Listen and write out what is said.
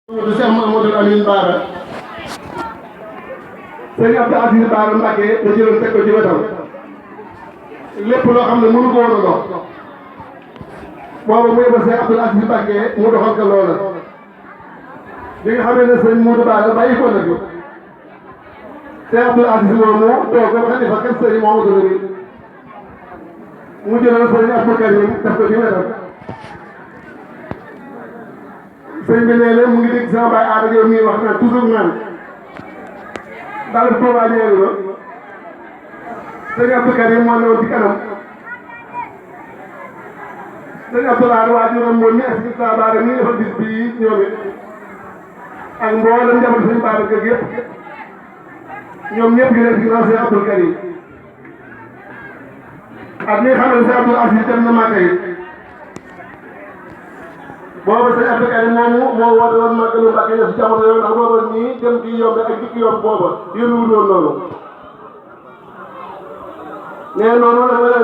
du Cheikh Mouhamadou Amine Bara sëñ Abdou Aziz Bara Mbacké da jëloon teg ko ci wetam lépp loo xam ne mënu ko woon a dox boobu mu yebal Cheikh Abdou Aziz Mbacké mu doxal ko loola bi nga xamee ne sëñ Modou Bara bàyyi ko nag Cheikh Abdou Aziz moomu toog ba xalifa kat sëñ Mouhamadou Lamine mu jëloon sëñ Abdou Karim def ko ci wetam sëñ bi nee na mu ngi dégg sama baay aada yow mii wax naan toujours naan daal di Touba ñeelu la sëñ Abdou Karim moo newoon ci kanam sëñ Abdoulaye waajuram moom mi assis sa baara mi defal bis bii ñoom it ak mboolem njaboot sëñ Bara Gueye yëpp ñoom ñëpp ñu nekk ci ginnaaw sëñ Abdou Karim ak ñi nga xam ne sëñ Abdou Aziz dem na Màkka yi boobu sëñ Abdou Karim moomu moo woote woon Màggalu Mbàkke yi si jamono yooyu ndax booba nii dem gi yomb ak dikk yomb booba yónnuwul woon noonu nee noonu la